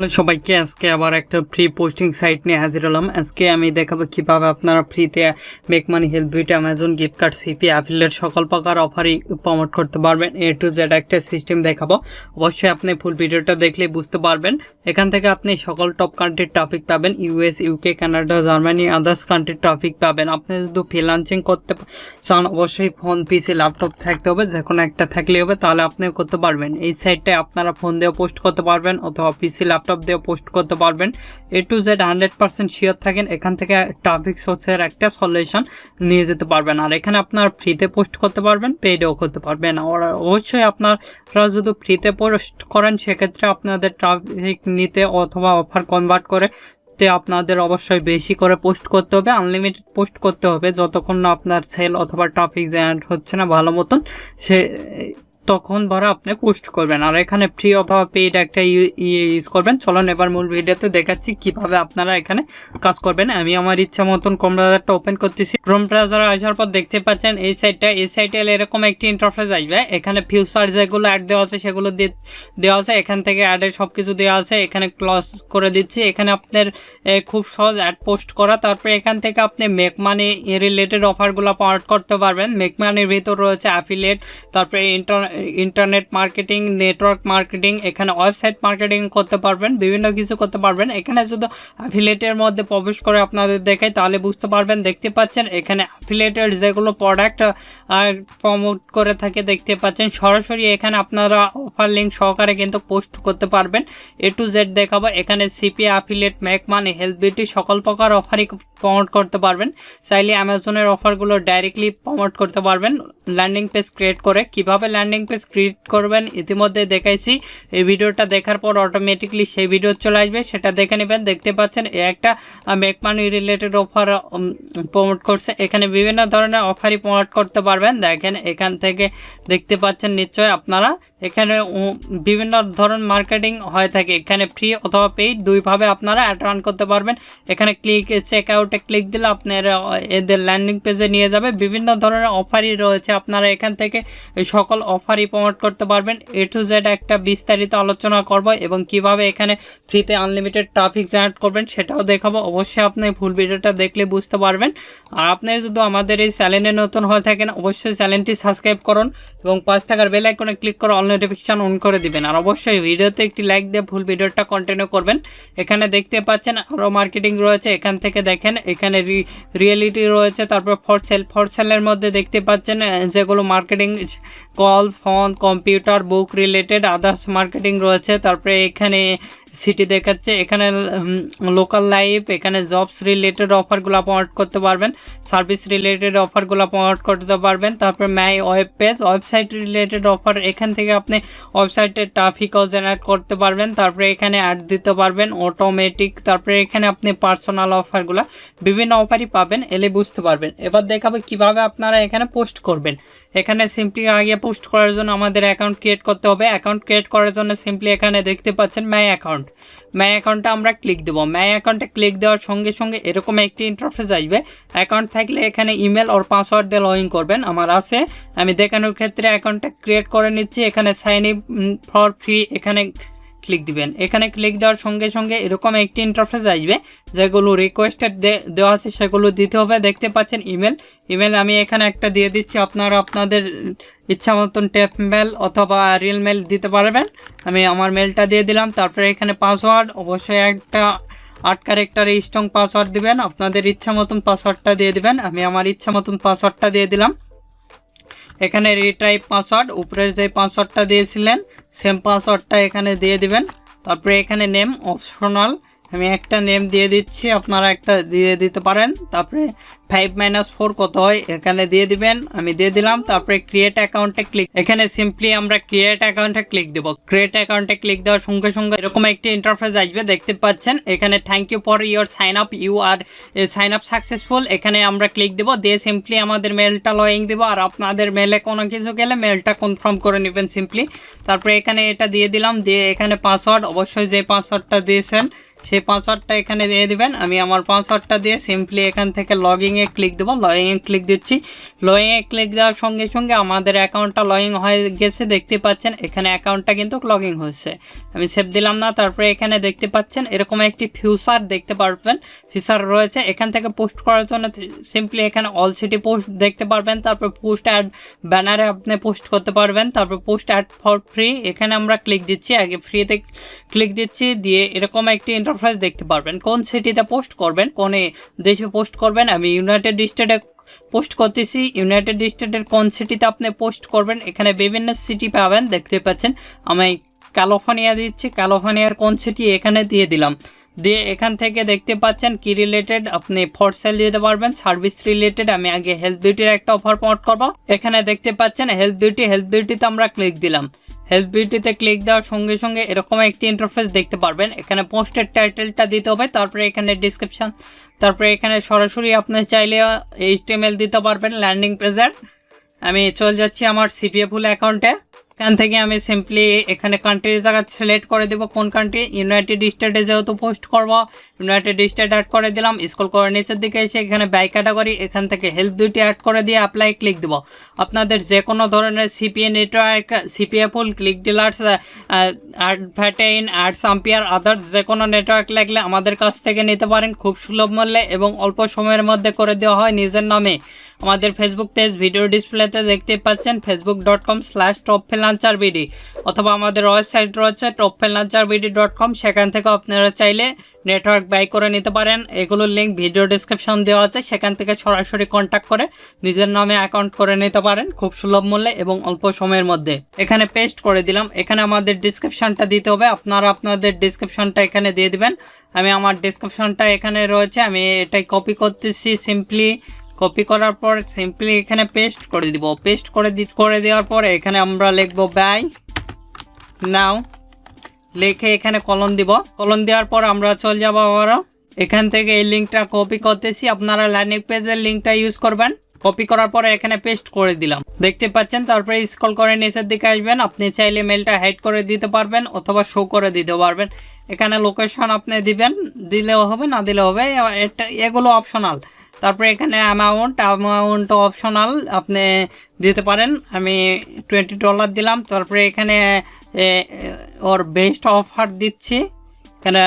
সবাইকে আজকে আবার একটা ফ্রি পোস্টিং সাইট নিয়ে হাজির হলাম। আজকে আমি দেখাবো কিভাবে আপনারা ফ্রিতে মেক মানি, হেল্প বিট, Amazon gift card, CP, affiliate সকল প্রকার অফারই প্রমোট করতে পারবেন। এ টু জেড একটা সিস্টেম দেখাবো। অবশ্যই আপনি ফুল ভিডিওটা দেখলে বুঝতে পারবেন। এখান থেকে আপনি সকল টপ কান্ট্রির টপিক পাবেন, US, UK, Canada, Germany, others কান্ট্রির টপিক পাবেন। আপনি যদি ফ্রিল্যান্সিং করতে চান অবশ্যই ফোন, পিসি, ল্যাপটপ থাকতে হবে, যে কোনো একটা থাকলেই হবে, তাহলে আপনিও করতে পারবেন। এই সাইটটায় আপনারা ফোন দিয়েও পোস্ট করতে পারবেন অথবা পিসি, ল্যাপটপ দিয়ে পোস্ট করতে পারবেন। এ টু জেড 100% শিওর থাকেন এখান থেকে ট্রাফিক সোর্সের একটা সলিউশন নিয়ে যেতে পারবেন। আর এখানে আপনার ফ্রিতে পোস্ট করতে পারবেন, পেইডও করতে পারবেন। আর অবশ্যই আপনারা যদি ফ্রিতে পোস্ট করেন সেক্ষেত্রে আপনাদের ট্রাফিক নিতে অথবা অফার কনভার্ট করে আপনাদের অবশ্যই বেশি করে পোস্ট করতে হবে, আনলিমিটেড পোস্ট করতে হবে। যতক্ষণ না আপনার সেল অথবা ট্রাফিক জেনারেট হচ্ছে না ভালো মতন, তখন ধরে আপনি পোস্ট করবেন। আর এখানে ফ্রি অথবা পেইড একটা ইউজ করবেন। চলুন এবার মূল ভিডিওতে দেখাচ্ছি কিভাবে আপনারা এখানে কাজ করবেন। আমি আমার ইচ্ছা মতন ক্রোম ব্রাউজারটা ওপেন করতেছি। ক্রোম ব্রাউজারে আসার পর দেখতে পাচ্ছেন এই সাইটে এরকম একটি ইন্টারফেস আসবে। এখানে ফিউচার যেগুলো অ্যাড দেওয়া আছে সেগুলো দেওয়া আছে। এখান থেকে অ্যাডের সব কিছু দেওয়া আছে। এখানে ক্লোজ করে দিচ্ছি। এখানে আপনার খুব সহজ অ্যাড পোস্ট করা। তারপরে এখান থেকে আপনি মেক মানি রিলেটেড অফারগুলো পাওয়ার করতে পারবেন। মেক মানির ভিতর রয়েছে অ্যাফিলিয়েট, তারপরে ইন্টারনেট মার্কেটিং, নেটওয়ার্ক মার্কেটিং, এখানে ওয়েবসাইট মার্কেটিং করতে পারবেন, বিভিন্ন কিছু করতে পারবেন। এখানে শুধু অ্যাফিলিয়েটের মধ্যে প্রবেশ করে আপনাদের দেখাই, তাহলে বুঝতে পারবেন। দেখতে পাচ্ছেন এখানে অ্যাফিলিয়েটের যেগুলো প্রোডাক্ট প্রমোট করে থাকে দেখতে পাচ্ছেন, সরাসরি এখানে আপনারা অফার লিঙ্ক সহকারে কিন্তু পোস্ট করতে পারবেন। এ টু জেড দেখাবো। এখানে CP, affiliate, make money, help বিটি সকল প্রকার অফারই প্রমোট করতে পারবেন। চাইলে অ্যামাজনের অফারগুলো ডাইরেক্টলি প্রমোট করতে পারবেন ল্যান্ডিং পেজ ক্রিয়েট করে। কিভাবে ল্যান্ডিং পেজ ক্রিয়েট করবেন ইতিমধ্যে দেখাইছি। এই ভিডিওটা দেখার পর অটোমেটিকলি সেই ভিডিও চলে আসবে, সেটা দেখে নেবেন। দেখতে পাচ্ছেন একটা make money related offer promote করছে। এখানে বিভিন্ন ধরনের অফারই প্রমোট করতে পারবেন। দেখেন এখান থেকে দেখতে পাচ্ছেন নিশ্চয় আপনারা, এখানে বিভিন্ন ধরনের মার্কেটিং হয়ে থাকে। এখানে ফ্রি অথবা পেইড দুইভাবে আপনারা অ্যাড রান করতে পারবেন। এখানে চেক আউটে ক্লিক দিলে আপনার এদের ল্যান্ডিং পেজে নিয়ে যাবে। বিভিন্ন ধরনের অফারই রয়েছে, আপনারা এখান থেকে সকল অফারই প্রমোট করতে পারবেন। এ টু জেড একটা বিস্তারিত আলোচনা করব এবং কিভাবে এখানে ফ্রিতে আনলিমিটেড ট্রাফিক জেনারেট করবেন সেটাও দেখাবো। অবশ্যই আপনি ফুল ভিডিওটা দেখলে বুঝতে পারবেন। আর আপনি যদি আমাদের এই চ্যানেলে নতুন হয়ে থাকেন অবশ্যই চ্যানেলটি সাবস্ক্রাইব করুন এবং পাশে থাকার বেল আইকনে ক্লিক করে অল নোটিফিকেশন অন করে দিবেন। আর অবশ্যই ভিডিওতে একটি লাইক দিয়ে ফুল ভিডিওটা কন্টিনিউ করবেন। এখানে দেখতে পাচ্ছেন আরও মার্কেটিং রয়েছে। এখান থেকে দেখেন এখানে রিয়েলিটি রয়েছে, তারপর ফর সেলের মধ্যে দেখতে পাচ্ছেন যেগুলো মার্কেটিং, কল, ফোন, কম্পিউটার, বুক রিলেটেড, আদার্স মার্কেটিং রয়েছে। তারপরে এখানে সিটি দেখাচ্ছে, এখানে লোকাল লাইফ, এখানে জবস রিলেটেড অফারগুলো প্রমোট করতে পারবেন, সার্ভিস রিলেটেড অফারগুলো প্রমোট করতে পারবেন। তারপরে মাই web page, website related offer, এখান থেকে আপনি ওয়েবসাইটের ট্রাফিকও জেনারেট করতে পারবেন। তারপরে এখানে অ্যাড দিতে পারবেন অটোমেটিক। তারপরে এখানে আপনি পার্সোনাল অফারগুলো বিভিন্ন অফারই পাবেন, এলে বুঝতে পারবেন। এবার দেখাবো কিভাবে আপনারা এখানে পোস্ট করবেন। এখানে সিম্পলি আগে পোস্ট করার জন্য আমাদের অ্যাকাউন্ট ক্রিয়েট করতে হবে। অ্যাকাউন্ট ক্রিয়েট করার জন্য সিম্পলি এখানে দেখতে পাচ্ছেন মাই অ্যাকাউন্টে আমরা ক্লিক দেবো। মাই অ্যাকাউন্টে ক্লিক দেওয়ার সঙ্গে সঙ্গে এরকম একটি ইন্টারফেস আসবে। অ্যাকাউন্ট থাকলে এখানে ইমেল ওর পাসওয়ার্ড দিয়ে লগ ইন করবেন। আমার আছে, আমি দেখানোর ক্ষেত্রে অ্যাকাউন্টটা ক্রিয়েট করে নিচ্ছি। এখানে সাইন ইন ফর ফ্রি এখানে ক্লিক দিবেন। এখানে ক্লিক দেওয়ার সঙ্গে সঙ্গে এরকম একটি ইন্টারফেস আসবে, যেগুলো রিকোয়েস্টেড দেওয়া আছে সেগুলো দিতে হবে। দেখতে পাচ্ছেন ইমেল আমি এখানে একটা দিয়ে দিচ্ছি। আপনারা আপনাদের ইচ্ছা মতন টেপ মেল অথবা রিয়েল মেল দিতে পারবেন। আমি আমার মেলটা দিয়ে দিলাম। তারপরে এখানে পাসওয়ার্ড অবশ্যই একটা 8 ক্যারেক্টারে স্ট্রং পাসওয়ার্ড দিবেন। আপনাদের ইচ্ছা মতন পাসওয়ার্ডটা দিয়ে দিবেন। আমি আমার ইচ্ছা মতন পাসওয়ার্ডটা দিয়ে দিলাম। এখানে রিটাইপ পাসওয়ার্ড, উপরে যে পাসওয়ার্ডটা দিয়েছিলেন সেম পাসওয়ার্ডটা এখানে দিয়ে দিবেন। তারপরে এখানে নেম অপশনাল, আমি একটা নেম দিয়ে দিচ্ছি, আপনারা একটা দিয়ে দিতে পারেন। তারপরে 5 - 4 কত হয় এখানে দিয়ে দিবেন, আমি দিয়ে দিলাম। তারপরে ক্রিয়েট অ্যাকাউন্টে ক্লিক, এখানে সিম্পলি আমরা ক্রিয়েট অ্যাকাউন্টে ক্লিক দেব। ক্রিয়েট অ্যাকাউন্টে ক্লিক দেওয়ার সঙ্গে সঙ্গে এরকম একটি ইন্টারফেস আসবে। দেখতে পাচ্ছেন এখানে thank you for your sign up, you are sign up successful, এখানে আমরা ক্লিক দেবো। দিয়ে সিম্পলি আমাদের মেলটা লগ দেবো। আর আপনাদের মেলে কোনো কিছু গেলে মেলটা কনফার্ম করে নেবেন সিম্পলি। তারপরে এখানে এটা দিয়ে দিলাম। দিয়ে এখানে পাসওয়ার্ড অবশ্যই যে পাসওয়ার্ডটা দিয়েছেন সেই পাসওয়ার্ডটা এখানে দিয়ে দিবেন। আমি আমার পাসওয়ার্ডটা দিয়ে সিম্পলি এখান থেকে লগইনে ক্লিক দেবো। লগইনে ক্লিক দিচ্ছি। লগইনে ক্লিক দেওয়ার সঙ্গে সঙ্গে আমাদের অ্যাকাউন্টটা লগইন হয়ে গেছে, দেখতে পাচ্ছেন এখানে অ্যাকাউন্টটা কিন্তু লগইন হয়েছে। আমি সেভ দিলাম না। তারপরে এখানে দেখতে পাচ্ছেন এরকম একটি ফিচার দেখতে পারবেন, ফিচার রয়েছে। এখান থেকে পোস্ট করার জন্য সিম্পলি এখানে অল সিটি পোস্ট দেখতে পারবেন। তারপর পোস্ট অ্যাড ব্যানারে আপনি পোস্ট করতে পারবেন। তারপর পোস্ট অ্যাড ফর ফ্রি, এখানে আমরা ক্লিক দিচ্ছি। আগে ফ্রিতে ক্লিক দিচ্ছি, দিয়ে এরকম একটি ইন্টারফেস দেখতে পারবেন। কোন সিটিতে পোস্ট করবেন, কোন দেশে পোস্ট করবেন। আমি ইউনাইটেড স্টেটে পোস্ট করতেছি। ইউনাইটেড স্টেটের কোন সিটিতে আপনি পোস্ট করবেন, এখানে বিভিন্ন সিটি পাবেন, দেখতে পাচ্ছেন। আমি ক্যালিফোর্নিয়া দিচ্ছি, ক্যালিফোর্নিয়ার কোন সিটি এখানে দিয়ে দিলাম। দিয়ে এখান থেকে দেখতে পাচ্ছেন কি রিলেটেড আপনি ফর সেল দিতে পারবেন, সার্ভিস রিলেটেড। আমি আগে হেলথ বিউটির একটা অফার প্রমোট করব। এখানে দেখতে পাচ্ছেন হেলথ বিউটিতে আমরা ক্লিক দিলাম। হেলথ বিউটিতে ক্লিক দেওয়ার সঙ্গে সঙ্গে এরকম একটি ইন্টারফেস দেখতে পারবেন। এখানে পোস্টের টাইটেলটা দিতে হবে, তারপরে এখানে ডিসক্রিপশন, তারপরে এখানে সরাসরি আপনি চাইলে HTML দিতে পারবেন ল্যান্ডিং পেজের। আমি চলে যাচ্ছি আমার সিপিএ ফুল অ্যাকাউন্টে। এখান থেকে আমি সিম্পলি এখানে কান্ট্রির জায়গা সিলেক্ট করে দেবো, কোন কান্ট্রি। ইউনাইটেড স্টেটে যেহেতু পোস্ট করব, ইউনাইটেড স্টেট অ্যাড করে দিলাম। স্ক্রল করে নিচের দিকে এসে এখানে বাই ক্যাটাগরি, এখান থেকে হেলথ বিউটি অ্যাড করে দিয়ে অ্যাপ্লাই ক্লিক দেবো। আপনাদের যে কোনো ধরনের CPA network, CPA full, click dealers, অ্যাডভার্টাইন, অ্যাডস আম্পিয়ার, আদার্স যে কোনো নেটওয়ার্ক লাগলে আমাদের কাছ থেকে নিতে পারেন খুব সুলভ মূল্যে এবং অল্প সময়ের মধ্যে করে দেওয়া হয় নিজের নামে। আমাদের ফেসবুক পেজ ভিডিও ডিসপ্লেতে দেখতে পাচ্ছেন, facebook.com/topfreelancerbd, অথবা আমাদের ওয়েবসাইট রয়েছে topfreelancerbd.com। সেখান থেকে আপনারা চাইলে নেটওয়ার্ক বাই করে নিতে পারেন। এগুলোর লিঙ্ক ভিডিও ডিসক্রিপশন দেওয়া আছে, সেখান থেকে সরাসরি কন্ট্যাক্ট করে নিজের নামে অ্যাকাউন্ট করে নিতে পারেন খুব সুলভ মূল্যে এবং অল্প সময়ের মধ্যে। এখানে পেস্ট করে দিলাম। এখানে আমাদের ডিসক্রিপশনটা দিতে হবে, আপনারা আপনাদের ডিসক্রিপশনটা এখানে দিয়ে দিবেন। আমি আমার ডিসক্রিপশনটা এখানে রয়েছে, আমি এটাই কপি করতেছি। সিম্পলি কপি করার পর সিম্পলি এখানে পেস্ট করে দিব। পেস্ট করে দেওয়ার পরে এখানে আমরা লিখবো বাই নাও, লিখে এখানে কলন দিব। কলন দেওয়ার পর আমরা চলে যাবো আবারও এখান থেকে এই লিঙ্কটা কপি করতেছি। আপনারা ল্যান্ডিং পেজের লিঙ্কটা ইউজ করবেন। কপি করার পরে এখানে পেস্ট করে দিলাম, দেখতে পাচ্ছেন। তারপরে স্ক্রল করে নিচের দিকে আসবেন। আপনি চাইলে মেলটা হাইড করে দিতে পারবেন অথবা শো করে দিতে পারবেন। এখানে লোকেশন আপনি দিবেন, দিলেও হবে না দিলেও হবে, এগুলো অপশনাল। তারপরে এখানে অ্যামাউন্ট অপশনাল, আপনি দিতে পারেন। আমি $20 দিলাম। তারপরে এখানে ওর বেস্ট অফার দিচ্ছি, এখানে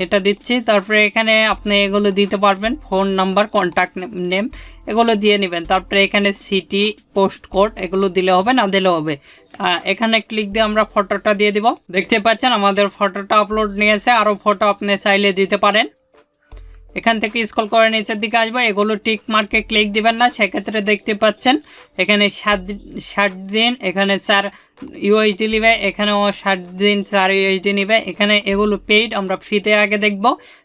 এটা দিচ্ছি। তারপরে এখানে আপনি এগুলো দিতে পারবেন, ফোন নাম্বার, কন্ট্যাক্ট নেম, এগুলো দিয়ে নেবেন। তারপরে এখানে সিটি, পোস্ট কোড, এগুলো দিলে হবে না দিলে হবে। এখানে ক্লিক দিয়ে আমরা ফটোটা দিয়ে দিব। দেখতে পাচ্ছেন আমাদের ফটোটা আপলোড নিয়েছে। আরও ফটো আপনি চাইলে দিতে পারেন। এখান থেকে স্ক্রল করে নিচের দিকে আসবো, এগুলো টিক মার্কে ক্লিক দিবেন না। সেক্ষেত্রে দেখতে পাচ্ছেন এখানে 60 দিন, এখানে 4 USD নেবে, এখানেও 60 দিন 4 USD নেবে। এখানে এগুলো পেইড, আমরা ফ্রিতে আগে দেখব।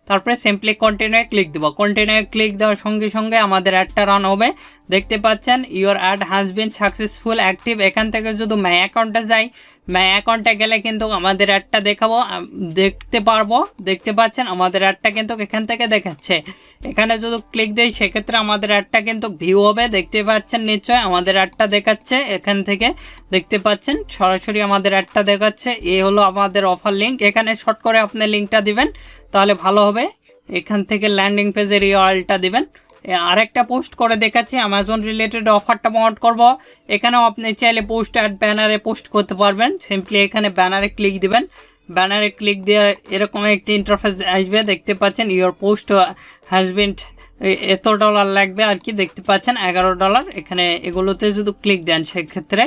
তারপরে সিম্পলি কন্টিনিউ ক্লিক দেবো। কন্টিনিউ ক্লিক দেওয়ার সঙ্গে সঙ্গে আমাদের অ্যাডটা রান হবে। দেখতে পাচ্ছেন your add has been successful active. এখান থেকে যদি মাই অ্যাকাউন্টে যাই, মাই অ্যাকাউন্টে গেলে কিন্তু আমাদের অ্যাডটা দেখতে পারবো। দেখতে পাচ্ছেন আমাদের অ্যাডটা কিন্তু এখান থেকে দেখাচ্ছে। এখানে যদি ক্লিক দিই সেক্ষেত্রে আমাদের অ্যাডটা কিন্তু ভিউ হবে, দেখতে পাচ্ছেন নিশ্চয় আমাদের অ্যাডটা দেখাচ্ছে। এখান থেকে দেখতে পাচ্ছেন সরাসরি আমাদের অ্যাডটা দেখাচ্ছে। এই হলো আমাদের অফার লিঙ্ক। এখানে শর্ট করে আপনি লিঙ্কটা দিবেন, তাহলে ভালো হবে। এখান থেকে ল্যান্ডিং পেজের ইউআরএলটা দিবেন। আরেকটা পোস্ট করে দেখাচ্ছি, অ্যামাজন রিলেটেড অফারটা প্রমোট করব। এখানেও আপনি চাইলে পোস্ট অ্যাড ব্যানারে পোস্ট করতে পারবেন। সিম্পলি এখানে ব্যানারে ক্লিক দিবেন। ব্যানারে ক্লিক দিয়ে এরকম একটি ইন্টারফেস আসবে, দেখতে পাচ্ছেন ইউর পোস্ট হ্যাজ বিন এত $, লাগবে আর কি। দেখতে পাচ্ছেন $11। এখানে এগুলোতে যদি ক্লিক দেন সেক্ষেত্রে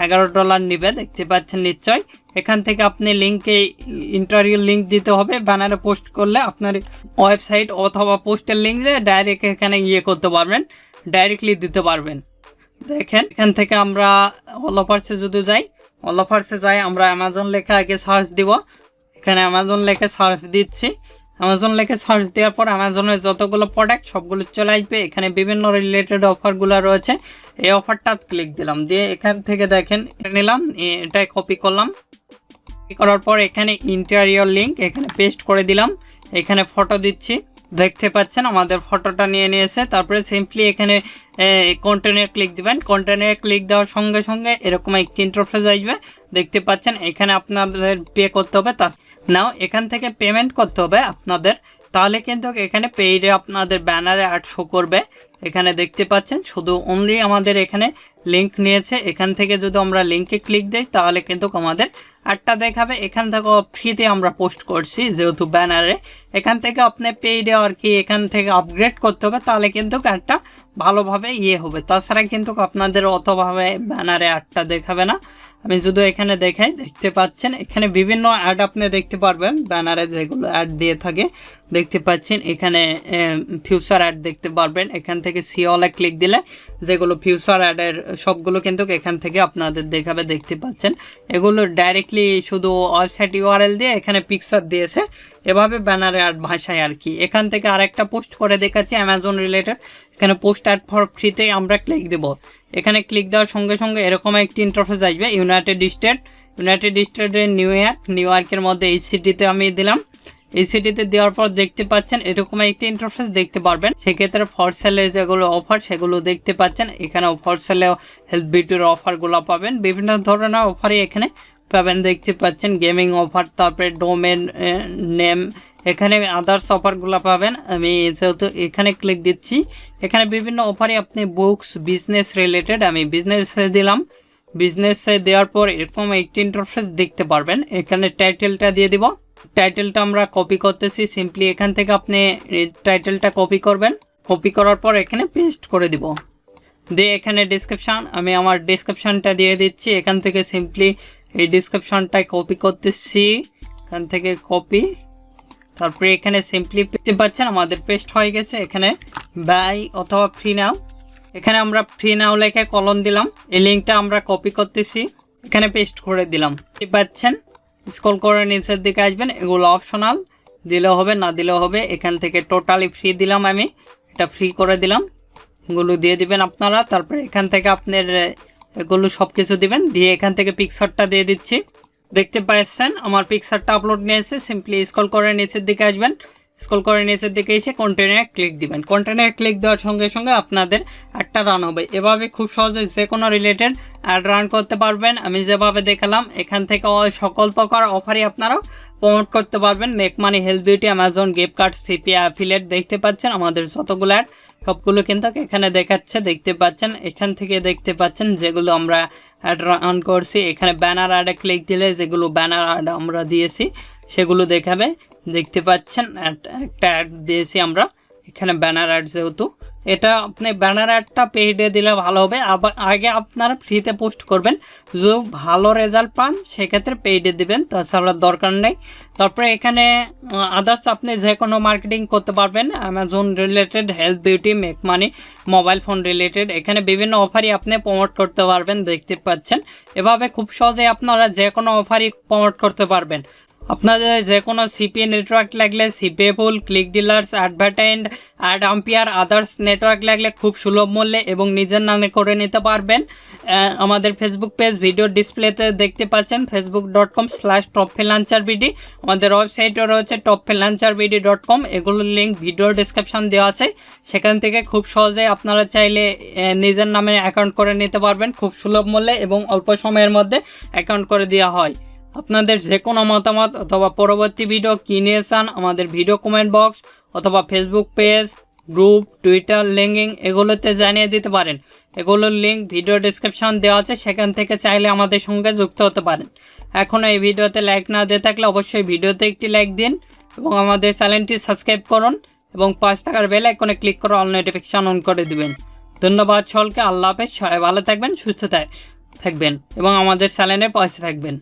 $11 নিবে, দেখতে পাচ্ছেন নিশ্চয়। এখান থেকে আপনি লিঙ্কে ইন্টারভিউ লিঙ্ক দিতে হবে। ব্যানারে পোস্ট করলে আপনার ওয়েবসাইট অথবা পোস্টের লিঙ্ক ডাইরেক্ট এখানে করতে পারবেন, ডাইরেক্টলি দিতে পারবেন। দেখেন এখান থেকে আমরা অল অফার্সে যদি যাই, অল অফার্সে যাই আমরা অ্যামাজন লেখা আগে সার্চ দিব। এখানে অ্যামাজন লেখে সার্চ দিচ্ছি। অ্যামাজন লেখে সার্চ দেওয়ার পর অ্যামাজনের যতগুলো প্রোডাক্ট সবগুলো চলে আসবে। এখানে বিভিন্ন রিলেটেড অফারগুলো রয়েছে। এই অফারটা ক্লিক দিলাম, দিয়ে এখান থেকে দেখেন নিলাম, এটাই কপি করলাম। কপি করার পর এখানে ইন্টেরিয়র লিঙ্ক এখানে পেস্ট করে দিলাম। এখানে ফটো দিচ্ছি। দেখতে পাচ্ছেন আমাদের ফটোটা নিয়ে নিয়েছে। তারপরে সিম্পলি এখানে কন্টেন্টে ক্লিক দিবেন। কন্টেন্টে ক্লিক দেওয়ার সঙ্গে সঙ্গে এরকম একটি ইন্টারফেস আসবে। দেখতে পাচ্ছেন এখানে আপনাদের পে করতে হবে। নাও এখান থেকে পেমেন্ট করতে হবে আপনাদের, তাহলে কিন্তু এখানে পেইডে আপনাদের ব্যানারে অ্যাড শো করবে। এখানে দেখতে পাচ্ছেন শুধু অনলি আমাদের এখানে লিঙ্ক নিয়েছে। এখান থেকে যদি আমরা লিঙ্কে ক্লিক দিই তাহলে কিন্তু আমাদের অ্যাডটা দেখাবে। এখান থেকে ফ্রিতে আমরা পোস্ট করছি যেহেতু ব্যানারে, এখান থেকে আপনি পেইডে আর কি এখান থেকে আপগ্রেড করতে হবে, তাহলে কিন্তু অ্যাডটা ভালোভাবে হবে। তাছাড়া কিন্তু আপনাদের অতভাবে ব্যানারে অ্যাডটা দেখাবে না। আমি শুধু এখানে দেখাই, দেখতে পাচ্ছেন এখানে বিভিন্ন অ্যাড আপনি দেখতে পারবেন ব্যানারে যেগুলো অ্যাড দিয়ে থাকে। দেখতে পাচ্ছেন এখানে ফিউচার অ্যাড দেখতে পারবেন। এখান থেকে সি অলে ক্লিক দিলে যেগুলো ফিউচার অ্যাডের সবগুলো কিন্তু এখান থেকে আপনাদের দেখাবে। দেখতে পাচ্ছেন এগুলো ডাইরেক্টলি শুধু ওয়েবসাইট ইউআরএল দিয়ে এখানে পিকচার দিয়েছে, এভাবে ব্যানারে অ্যাড ভাষায় আর কি। এখান থেকে আরেকটা পোস্ট করে দেখাচ্ছি অ্যামাজন রিলেটেড। এখানে পোস্ট অ্যাড ফর ফ্রিতে আমরা ক্লিক দেবো। এখানে ক্লিক দেওয়ার সঙ্গে সঙ্গে এরকম একটি ইন্টারফেস আসবে। ইউনাইটেড স্টেটের নিউ ইয়র্কের মধ্যে এই সিটিতে আমি দিলাম। এই সিটিতে দেওয়ার পর দেখতে পাচ্ছেন এরকম একটি ইন্টারফেস দেখতে পারবেন। সেক্ষেত্রে ফর সেলের যেগুলো অফার সেগুলো দেখতে পাচ্ছেন। এখানে ফর সেলে হেলথ বিউটির অফারগুলো পাবেন, বিভিন্ন ধরনের অফারই এখানে পাবেন। দেখতে পাচ্ছেন গেমিং অফার, তারপরে ডোমেন নেম, এখানে আদার্স অফারগুলো পাবেন। আমি যেহেতু এখানে ক্লিক দিচ্ছি, এখানে বিভিন্ন অফারই আপনি বুকস বিজনেস রিলেটেড, আমি বিজনেসে দিলাম। বিজনেসে দেওয়ার পর এরকম একটি ইন্টারফেস দেখতে পারবেন। এখানে টাইটেলটা দিয়ে দিব। টাইটেলটা আমরা কপি করতেছি। সিম্পলি এখান থেকে আপনি টাইটেলটা কপি করবেন। কপি করার পর এখানে পেস্ট করে দিব। দিয়ে এখানে ডিসক্রিপশান, আমি আমার ডিসক্রিপশানটা দিয়ে দিচ্ছি। এখান থেকে সিম্পলি এই ডিসক্রিপশানটাই কপি করতেছি। এখান থেকে কপি, তারপরে এখানে সিম্পলি দেখতে পাচ্ছেন আমাদের পেস্ট হয়ে গেছে। এখানে বাই অথবা ফ্রি নাও, এখানে আমরা ফ্রি নাও লেখে কলন দিলাম। এই লিঙ্কটা আমরা কপি করতেছি, এখানে পেস্ট করে দিলাম। দেখতে পাচ্ছেন স্ক্রল করে নিচের দিকে আসবেন। এগুলো অপশনাল, দিলেও হবে না দিলেও হবে। এখান থেকে টোটালি ফ্রি দিলাম, আমি এটা ফ্রি করে দিলাম। এগুলো দিয়ে দিবেন আপনারা। তারপরে এখান থেকে আপনার এগুলো সব কিছু দিবেন। দিয়ে এখান থেকে পিকচারটা দিয়ে দিচ্ছি। দেখতে পাচ্ছেন আমার পিকচারটা আপলোড নিয়েছে। সিম্পলি স্ক্রল করে নিচের দিকে আসবেন। স্ক্রল করে নিচের দিকে এসে কন্টেন্টে ক্লিক দিবেন। কন্টেন্টে ক্লিক দেওয়ার সঙ্গে সঙ্গে আপনাদের অ্যাডটা রান হবে। এভাবে খুব সহজে যে কোনো রিলেটেড অ্যাড রান করতে পারবেন। আমি যেভাবে দেখালাম এখান থেকে সকল প্রকার অফারই আপনারা প্রমোট করতে পারবেন। Make money, health beauty, Amazon gift card, CP affiliate. দেখতে পাচ্ছেন আমাদের যতগুলো অ্যাড সবগুলো কিন্তু এখানে দেখাচ্ছে। দেখতে পাচ্ছেন এখান থেকে দেখতে পাচ্ছেন যেগুলো আমরা অ্যাড রান করছি। এখানে ব্যানার অ্যাডে ক্লিক দিলে যেগুলো ব্যানার অ্যাড আমরা দিয়েছি সেগুলো দেখাবে। দেখতে পাচ্ছেন একটা অ্যাড দিয়েছি আমরা এখানে ব্যানার অ্যাড, যেহেতু এটা আপনি ব্যানার অ্যাডটা পেইডে দিলে ভালো হবে। আবার আগে আপনারা ফ্রিতে পোস্ট করবেন, যদি ভালো রেজাল্ট পান সেক্ষেত্রে পেইডে দিবেন, তাছাড়া দরকার নেই। তারপরে এখানে আদার্স আপনি যে কোনো মার্কেটিং করতে পারবেন। Amazon related, health beauty, make money, mobile phone related, এখানে বিভিন্ন অফারই আপনি প্রমোট করতে পারবেন। দেখতে পাচ্ছেন এভাবে খুব সহজে আপনারা যে কোনো অফারই প্রমোট করতে পারবেন। আপনাদের যে কোনো সিপিএ নেটওয়ার্ক লাগলে, সিপিএ পুল, ক্লিক ডিলার্স, অ্যাডভার্টাইন্ড, অ্যাড আম্পিয়ার, আদার্স নেটওয়ার্ক লাগলে খুব সুলভ মূল্যে এবং নিজের নামে করে নিতে পারবেন। আমাদের ফেসবুক পেজ ভিডিও ডিসপ্লেতে দেখতে পাচ্ছেন facebook.com/topfreelancerbd। আমাদের ওয়েবসাইটও রয়েছে topfreelancerbd.com। এগুলোর লিঙ্ক ভিডিও ডিসক্রিপশান দেওয়া আছে, সেখান থেকে খুব সহজে আপনারা চাইলে নিজের নামে অ্যাকাউন্ট করে নিতে পারবেন খুব সুলভ মূল্যে এবং অল্প সময়ের মধ্যে অ্যাকাউন্ট করে দেওয়া হয়। আপনাদের যে কোনো মতামত অথবা পরবর্তী ভিডিও কী নিয়ে চান আমাদের ভিডিও কমেন্ট বক্স অথবা Facebook page, group, Twitter, linking এগুলোতে জানিয়ে দিতে পারেন। এগুলোর লিঙ্ক ভিডিও ডিসক্রিপশান দেওয়া আছে, সেখান থেকে চাইলে আমাদের সঙ্গে যুক্ত হতে পারেন। এখনও এই ভিডিওতে লাইক না দিয়ে থাকলে অবশ্যই ভিডিওতে একটি লাইক দিন এবং আমাদের চ্যানেলটি সাবস্ক্রাইব করুন এবং 5 টাকার বেল আইকনে ক্লিক করে অল নোটিফিকেশান অন করে দিবেন। ধন্যবাদ সকলকে। আল্লাহ হাফেজ। সবাই ভালো থাকবেন, সুস্থ থাকবেন এবং আমাদের চ্যানেলের পাশে থাকবেন।